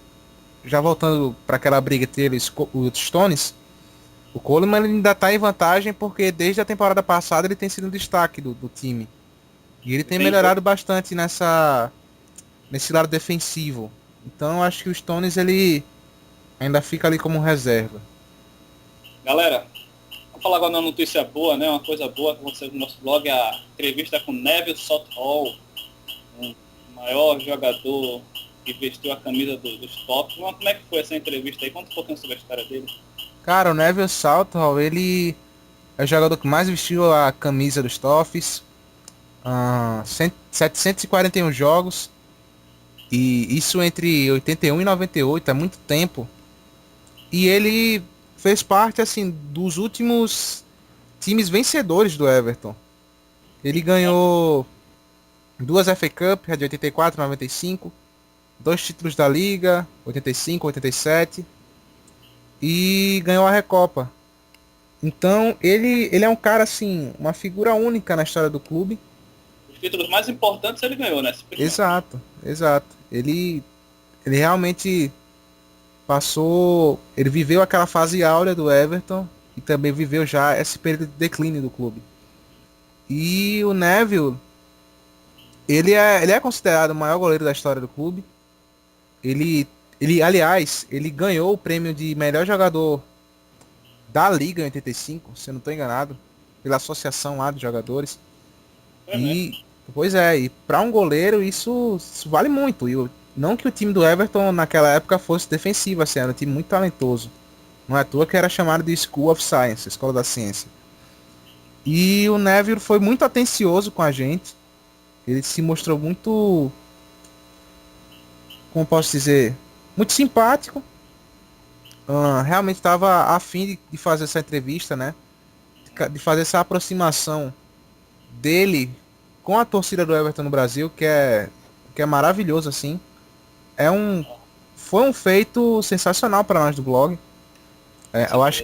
já voltando para aquela briga entre eles, os Stones, o Coleman ele ainda está em vantagem porque desde a temporada passada ele tem sido um destaque do time. E ele tem melhorado bastante nesse lado defensivo. Então eu acho que o Stones ele ainda fica ali como reserva. Galera, vamos falar agora uma notícia boa, né? Uma coisa boa que aconteceu no nosso blog, a entrevista com Neville Southall, o maior jogador que vestiu a camisa dos Toffs. Como é que foi essa entrevista aí? Conta um pouquinho sobre a história dele. Cara, o Neville Southall, ele é o jogador que mais vestiu a camisa dos Toffs. 741 jogos. E isso entre 81 e 98, é muito tempo. E ele fez parte assim dos últimos times vencedores do Everton. Ele ganhou 2 FA Cup, a de 84 e 95, 2 títulos da Liga, 85, 87, e ganhou a Recopa. Então ele é um cara assim, uma figura única na história do clube. Os títulos mais importantes ele ganhou, né? Exato. Ele realmente ele viveu aquela fase áurea do Everton e também viveu já esse período de declínio do clube. E o Neville, ele é considerado o maior goleiro da história do clube. Aliás, ele ganhou o prêmio de melhor jogador da Liga em 85, se eu não estou enganado, pela associação lá de jogadores. Pois é, e para um goleiro isso vale muito. Não que o time do Everton naquela época fosse defensivo, assim, era um time muito talentoso. Não é à toa que era chamado de School of Science, Escola da Ciência. E o Neville foi muito atencioso com a gente. Ele se mostrou muito, como posso dizer, muito simpático. Realmente estava afim de fazer essa entrevista, né? De fazer essa aproximação dele com a torcida do Everton no Brasil, que é maravilhoso, assim. Foi um feito sensacional para nós do blog.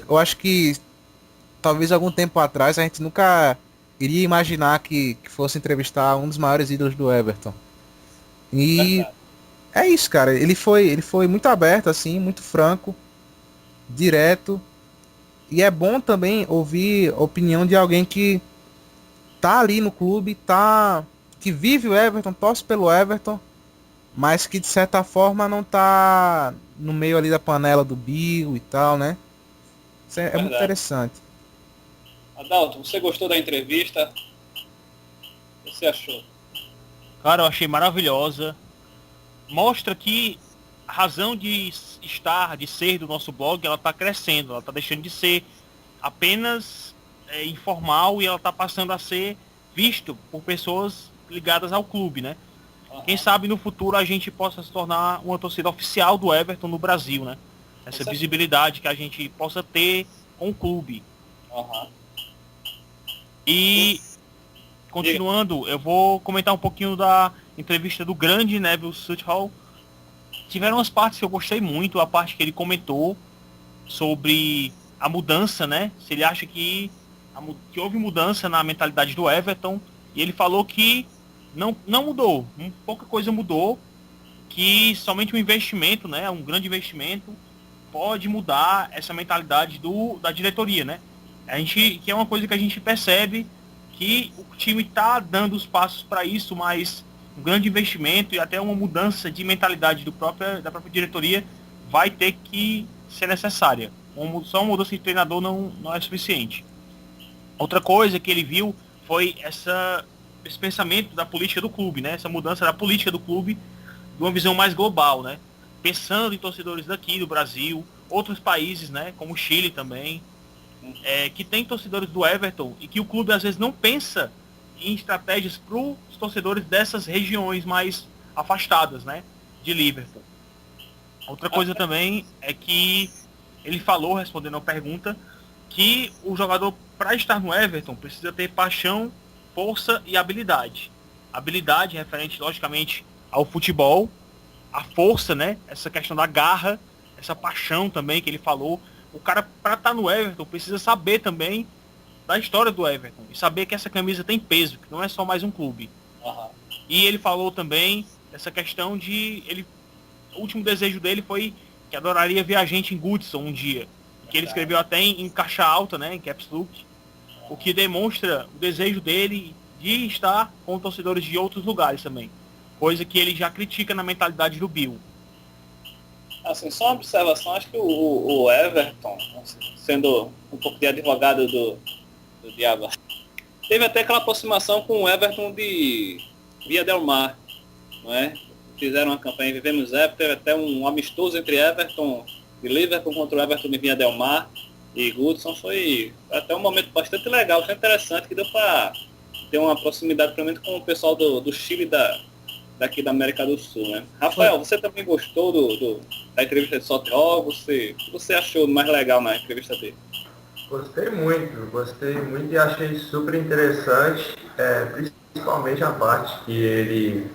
Eu acho que talvez algum tempo atrás a gente nunca iria imaginar que fosse entrevistar um dos maiores ídolos do Everton. E é isso, cara. Ele foi muito aberto, assim, muito franco, direto. E é bom também ouvir a opinião de alguém que tá ali no clube, que vive o Everton, torce pelo Everton, mas que de certa forma não tá no meio ali da panela do Bill e tal, né? Isso é muito interessante. Adalto, você gostou da entrevista? O que você achou? Cara, eu achei maravilhosa. Mostra que a razão de ser do nosso blog, ela tá crescendo, ela tá deixando de ser apenas informal e ela tá passando a ser visto por pessoas ligadas ao clube, né? Quem sabe no futuro a gente possa se tornar uma torcida oficial do Everton no Brasil, né? Essa visibilidade que a gente possa ter com o clube. E continuando, eu vou comentar um pouquinho da entrevista do grande Neville Southall. Tiveram umas partes que eu gostei muito, a parte que ele comentou sobre a mudança, né? Se ele acha que houve mudança na mentalidade do Everton, e ele falou que não mudou, pouca coisa mudou, que somente um investimento, né, um grande investimento, pode mudar essa mentalidade da diretoria, né? Que é uma coisa que a gente percebe que o time está dando os passos para isso, mas um grande investimento e até uma mudança de mentalidade da própria diretoria vai ter que ser necessária. Só uma mudança de treinador não é suficiente. Outra coisa que ele viu foi esse pensamento da política do clube, né? Essa mudança da política do clube, de uma visão mais global, né? Pensando em torcedores daqui do Brasil, outros países, né? Como o Chile também, que tem torcedores do Everton e que o clube às vezes não pensa em estratégias para os torcedores dessas regiões mais afastadas, né? De Liverpool. Outra coisa também é que ele falou, respondendo a pergunta, que o jogador, para estar no Everton, precisa ter paixão, força e habilidade. Habilidade referente, logicamente, ao futebol. A força, né? Essa questão da garra, essa paixão também que ele falou. O cara, para estar no Everton, precisa saber também da história do Everton e saber que essa camisa tem peso, que não é só mais um clube. Aham. E ele falou também essa questão de o último desejo dele foi que adoraria ver a gente em Goodison um dia, que ele escreveu até em caixa alta, né, em caps lock, o que demonstra o desejo dele de estar com torcedores de outros lugares também, coisa que ele já critica na mentalidade do Bill. Assim, só uma observação, acho que o Everton, assim, sendo um pouco de advogado do diabo, teve até aquela aproximação com o Everton de Via Del Mar, não é? Fizeram uma campanha Vivemos Everton, teve até um amistoso entre Everton de Liverpool contra o Everton de Via Del Mar e Goodson. Foi até um momento bastante legal, bastante interessante, que deu para ter uma proximidade pelo menos com o pessoal do Chile daqui da América do Sul, né? Rafael, você também gostou da entrevista de Sotel? O que você achou mais legal na entrevista dele? Gostei muito e achei super interessante, principalmente a parte que ele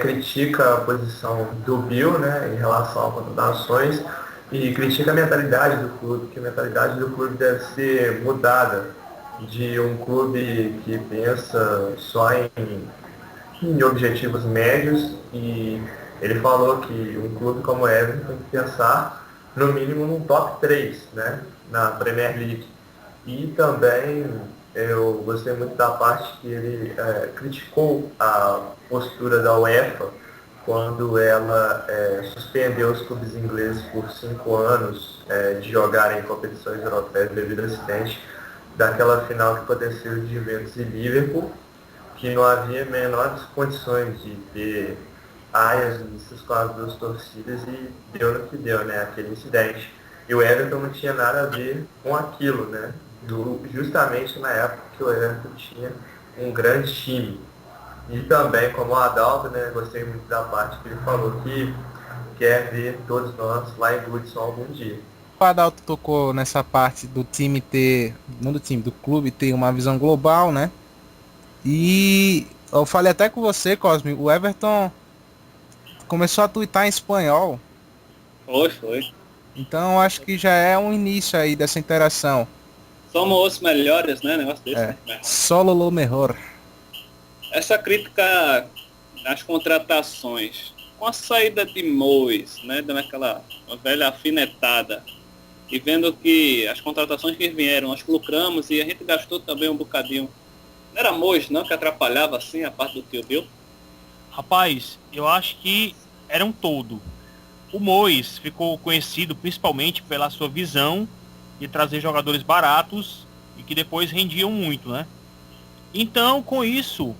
critica a posição do Bill, né, em relação a contratações e critica a mentalidade do clube, que a mentalidade do clube deve ser mudada de um clube que pensa só em objetivos médios, e ele falou que um clube como o Everton tem que pensar no mínimo num top 3, né, na Premier League. E também eu gostei muito da parte que ele criticou a postura da UEFA quando ela suspendeu os clubes ingleses por 5 anos de jogarem em competições europeias devido ao acidente daquela final que aconteceu de Juventus e Liverpool, que não havia menores condições de ter áreas mistas com as duas torcidas, e deu no que deu, né, aquele incidente. E o Everton não tinha nada a ver com aquilo, né, justamente na época que o Everton tinha um grande time. E também, como o Adalto, né, gostei muito da parte que ele falou que quer ver todos nós lá em Goodison algum dia. O Adalto tocou nessa parte do time ter, não do time, do clube ter uma visão global, né? E eu falei até com você, Cosme, o Everton começou a tuitar em espanhol. Foi. Então eu acho que já é um início aí dessa interação. Somos os melhores, né? Negócio desse, né? Solo lo mejor. Essa crítica às contratações, com a saída de Mois, né? Dando aquela velha afinetada, e vendo que as contratações que vieram, nós lucramos e a gente gastou também um bocadinho. Não era Mois, não, que atrapalhava assim a parte do tio Bill? Rapaz, eu acho que era um todo. O Mois ficou conhecido principalmente pela sua visão de trazer jogadores baratos e que depois rendiam muito, né? Então, com isso,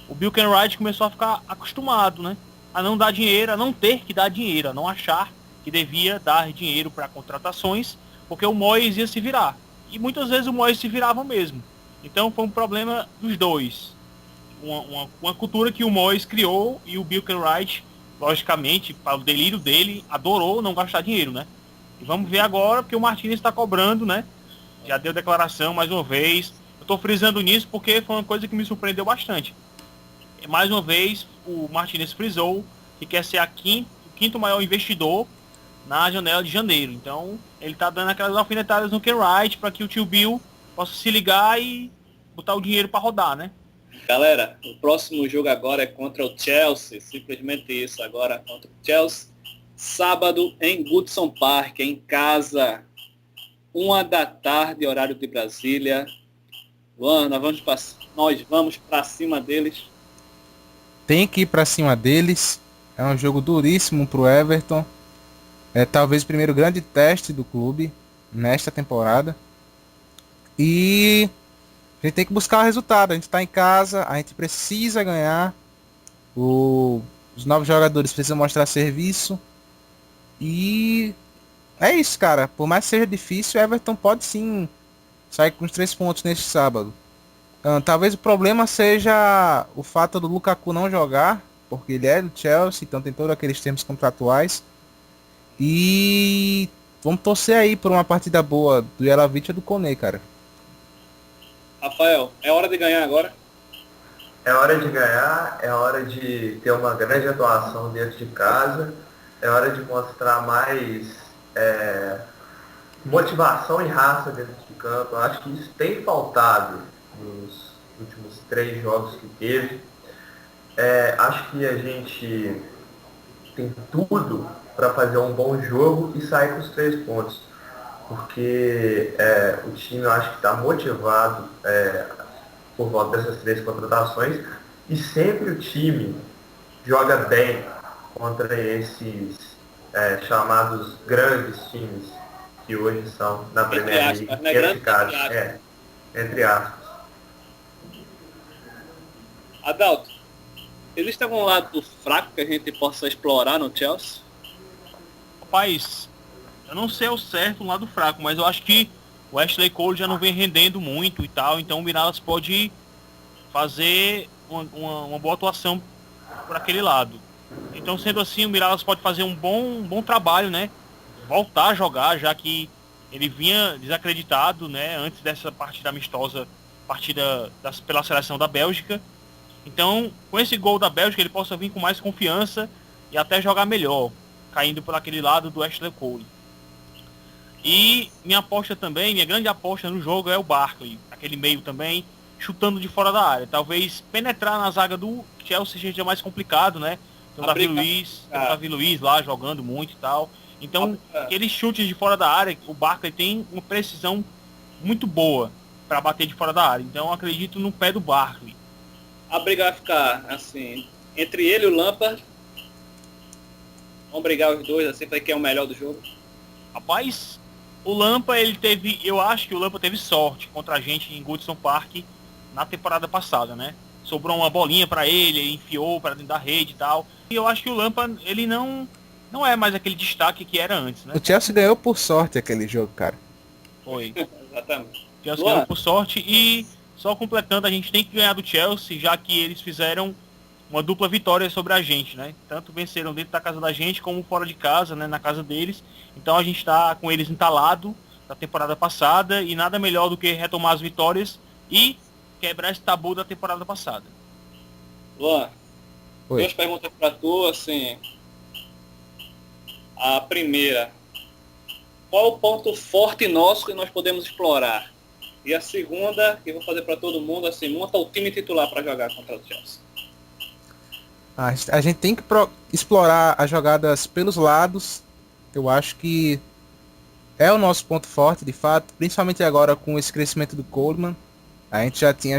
o Bill Kenwright começou a ficar acostumado, né? A não dar dinheiro, a não ter que dar dinheiro, a não achar que devia dar dinheiro para contratações, porque o Mois ia se virar. E muitas vezes o Mois se virava mesmo. Então foi um problema dos dois. Uma cultura que o Mois criou, e o Bill Kenwright, logicamente, para o delírio dele, adorou não gastar dinheiro, né? E vamos ver agora, porque o Martinez está cobrando, né? Já deu declaração mais uma vez. Eu estou frisando nisso porque foi uma coisa que me surpreendeu bastante. E, mais uma vez, o Martinez frisou que quer ser o quinto maior investidor na janela de janeiro. Então, ele está dando aquelas alfinetadas no Kenwright para que o tio Bill possa se ligar e botar o dinheiro para rodar, né? Galera, o próximo jogo agora é contra o Chelsea, simplesmente isso, agora contra o Chelsea, sábado em Goodison Park, em casa, 1 da tarde, horário de Brasília. Luan, nós vamos para cima deles. Tem que ir para cima deles. É um jogo duríssimo pro Everton. É talvez o primeiro grande teste do clube nesta temporada. E a gente tem que buscar o resultado. A gente está em casa, a gente precisa ganhar. Os novos jogadores precisam mostrar serviço. E é isso, cara. Por mais que seja difícil, o Everton pode sim sair com os 3 pontos neste sábado. Talvez o problema seja o fato do Lukaku não jogar, porque ele é do Chelsea, então tem todos aqueles termos contratuais. E vamos torcer aí por uma partida boa do Jelavic e do Koné, cara. Rafael, é hora de ganhar agora? É hora de ganhar, é hora de ter uma grande atuação dentro de casa, é hora de mostrar mais motivação e raça dentro de campo. Eu acho que isso tem faltado nos últimos 3 jogos que teve. Acho que a gente tem tudo para fazer um bom jogo e sair com os 3 pontos. Porque o time, eu acho que está motivado por volta dessas 3 contratações, e sempre o time joga bem contra esses chamados grandes times que hoje são na Premier League eficazes, entre aspas. Adalto, existe algum lado fraco que a gente possa explorar no Chelsea? Rapaz, eu não sei ao certo um lado fraco, mas eu acho que o Ashley Cole já não vem rendendo muito e tal, então o Mirallas pode fazer uma boa atuação por aquele lado. Então, sendo assim, o Mirallas pode fazer um bom trabalho, né? Voltar a jogar, já que ele vinha desacreditado, né? Antes dessa partida amistosa, pela seleção da Bélgica. Então, com esse gol da Bélgica, ele possa vir com mais confiança e até jogar melhor, caindo por aquele lado do Ashley Cole. E minha grande aposta no jogo é o Barkley, aquele meio também, chutando de fora da área. Talvez penetrar na zaga do Chelsea seja mais complicado, né? Tem o Davi Luiz lá jogando muito e tal. Então, aqueles chutes de fora da área, o Barkley tem uma precisão muito boa para bater de fora da área. Então, eu acredito no pé do Barkley. A briga vai ficar, assim, entre ele e o Lampard. Vamos brigar os dois, assim, para quem é o melhor do jogo. Rapaz, o Lampa, eu acho que o Lampa teve sorte contra a gente em Goodison Park na temporada passada, né? Sobrou uma bolinha para ele enfiou para dentro da rede e tal. E eu acho que o Lampa, ele não é mais aquele destaque que era antes, né? O Chelsea ganhou por sorte aquele jogo, cara. Foi. Exatamente. O Chelsea ganhou por sorte e, só completando, a gente tem que ganhar do Chelsea, já que eles fizeram uma dupla vitória sobre a gente, né? Tanto venceram dentro da casa da gente, como fora de casa, né? Na casa deles. Então a gente está com eles entalado da temporada passada e nada melhor do que retomar as vitórias e quebrar esse tabu da temporada passada. Luan, Oi. 2 perguntas para tu, assim. A primeira, qual o ponto forte nosso que nós podemos explorar? E a segunda, que eu vou fazer para todo mundo, assim, monta o time titular para jogar contra o Chelsea. A gente tem que explorar as jogadas pelos lados. Eu acho que é o nosso ponto forte, de fato, principalmente agora com esse crescimento do Coleman. A gente já tinha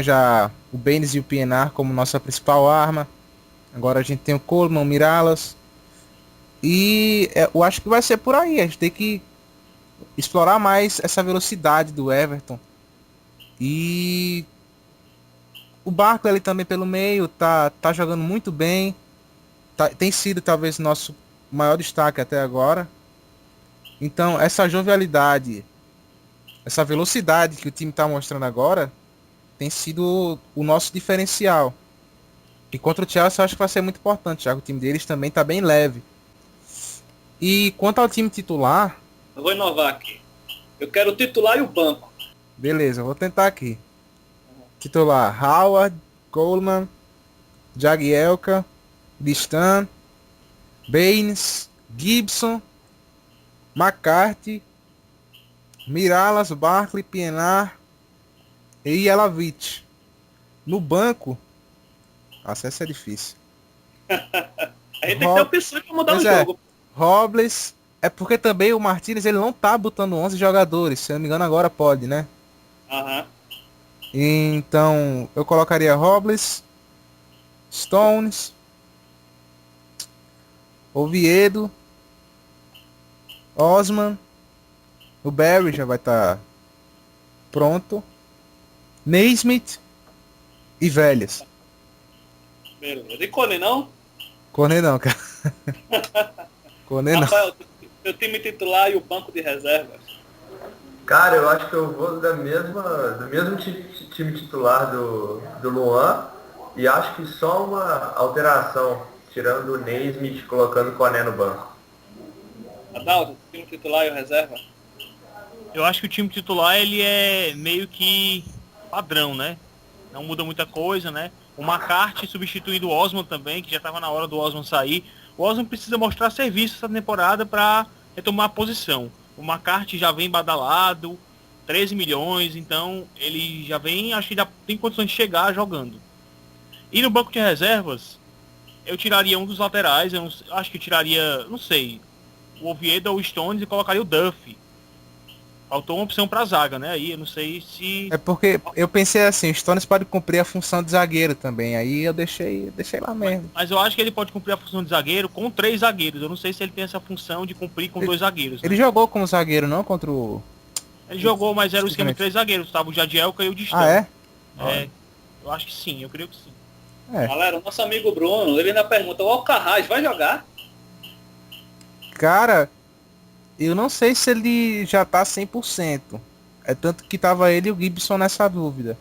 o Baines e o Pienaar como nossa principal arma. Agora a gente tem o Coleman, o Mirallas. E eu acho que vai ser por aí. A gente tem que explorar mais essa velocidade do Everton. E o Barkley ali também pelo meio tá jogando muito bem. Tem sido talvez nosso maior destaque até agora. Então essa jovialidade, essa velocidade que o time está mostrando agora tem sido o nosso diferencial. E contra o Chelsea eu acho que vai ser muito importante, já que o time deles também está bem leve. E quanto ao time titular... Eu vou inovar aqui. Eu quero o titular e o banco. Beleza, eu vou tentar aqui. Titular: Howard, Coleman, Jagielka, Distan, Baines, Gibson, McCarthy, Mirallas, Barkley, Pienaar e Jelavic. No banco, essa é difícil. A gente tem que ter opções para mudar o jogo. Robles, é porque também o Martinez ele não tá botando 11 jogadores, se eu não me engano agora pode, né? Aham. Então eu colocaria Robles, Stones, Oviedo, Osman, o Barry já vai estar pronto, Naismith e Velhas. Beleza. E Cone não? Cone não, cara. Cone não. Rafael, teu time titular e o banco de reservas? Cara, eu acho que eu vou do mesmo time titular do Luan, e acho que só uma alteração, tirando o Naismith e colocando o Koné no banco. Adalto, time titular e o reserva? Eu acho que o time titular ele é meio que padrão, né? Não muda muita coisa, né? O McCarthy substituindo o Osman também, que já estava na hora do Osman sair. O Osman precisa mostrar serviço essa temporada para retomar a posição. O McCarthy já vem badalado, 13 milhões, então ele já vem, acho que já tem condições de chegar jogando. E no banco de reservas, eu tiraria um dos laterais, acho que eu tiraria, não sei, o Oviedo ou o Stones e colocaria o Duffy. Faltou uma opção pra zaga, né? Aí eu não sei se... É porque eu pensei assim, o Stones pode cumprir a função de zagueiro também, aí eu deixei lá mesmo. Mas eu acho que ele pode cumprir a função de zagueiro com 3 zagueiros. Eu não sei se ele tem essa função de cumprir com 2 zagueiros. Né? Ele jogou como zagueiro, não? Contra o... Ele jogou, mas era o esquema de 3 zagueiros. Tava o Jadielka e o Distão. Ah, é? É, eu acho que sim, eu creio que sim. É. Galera, o nosso amigo Bruno, ele ainda pergunta, o Alcaraz vai jogar? Cara, eu não sei se ele já tá 100%. É tanto que tava ele e o Gibson nessa dúvida.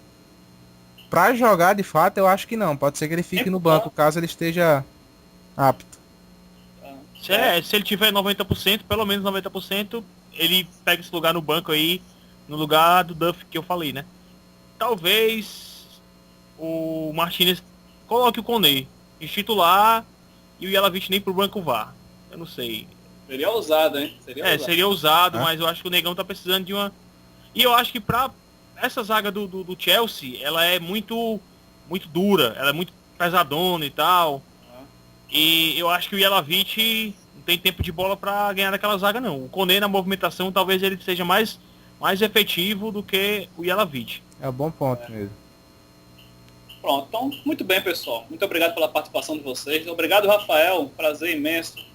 Pra jogar, de fato, eu acho que não. Pode ser que ele fique no banco, caso ele esteja apto. Se ele tiver 90%, pelo menos 90%, ele pega esse lugar no banco aí, no lugar do Duff que eu falei, né? Talvez o Martinez coloque o Koné em titular e o Jelavic nem pro banco vá. Eu não sei. Seria ousado, hein? Seria ousado, mas eu acho que o Negão tá precisando de uma... E eu acho que pra essa zaga do Chelsea, ela é muito dura, ela é muito pesadona e tal. E eu acho que o Jelavic não tem tempo de bola pra ganhar daquela zaga, não. O Koné na movimentação, talvez ele seja mais efetivo do que o Jelavic. É um bom ponto mesmo. Pronto, então, muito bem, pessoal. Muito obrigado pela participação de vocês. Obrigado, Rafael. Prazer imenso.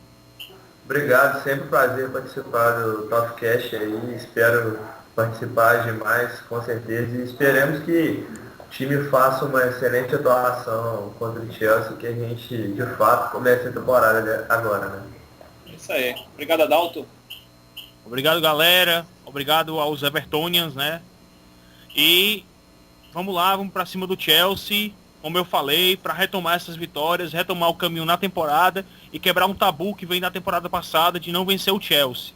Obrigado, sempre um prazer participar do Topcast aí. Espero participar demais, com certeza. E esperemos que o time faça uma excelente atuação contra o Chelsea, que a gente, de fato, comece a temporada agora, né? Isso aí. Obrigado, Adalto. Obrigado, galera. Obrigado aos Evertonians, né? E vamos lá, vamos pra cima do Chelsea, como eu falei, para retomar essas vitórias, retomar o caminho na temporada e quebrar um tabu que vem da temporada passada de não vencer o Chelsea.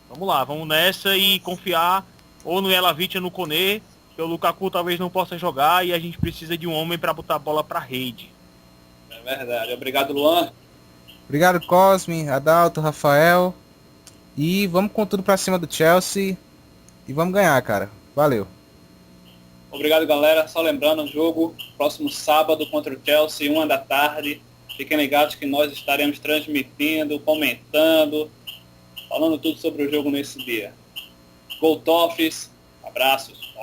Vamos lá, vamos nessa e confiar ou no Jelavic ou no Koné, que o Lukaku talvez não possa jogar e a gente precisa de um homem para botar a bola pra rede. É verdade. Obrigado, Luan. Obrigado, Cosme, Adalto, Rafael. E vamos com tudo pra cima do Chelsea. E vamos ganhar, cara. Valeu. Obrigado, galera. Só lembrando, o jogo próximo sábado contra o Chelsea, 1 da tarde. Fiquem ligados que nós estaremos transmitindo, comentando, falando tudo sobre o jogo nesse dia. Go Toffees. Abraços.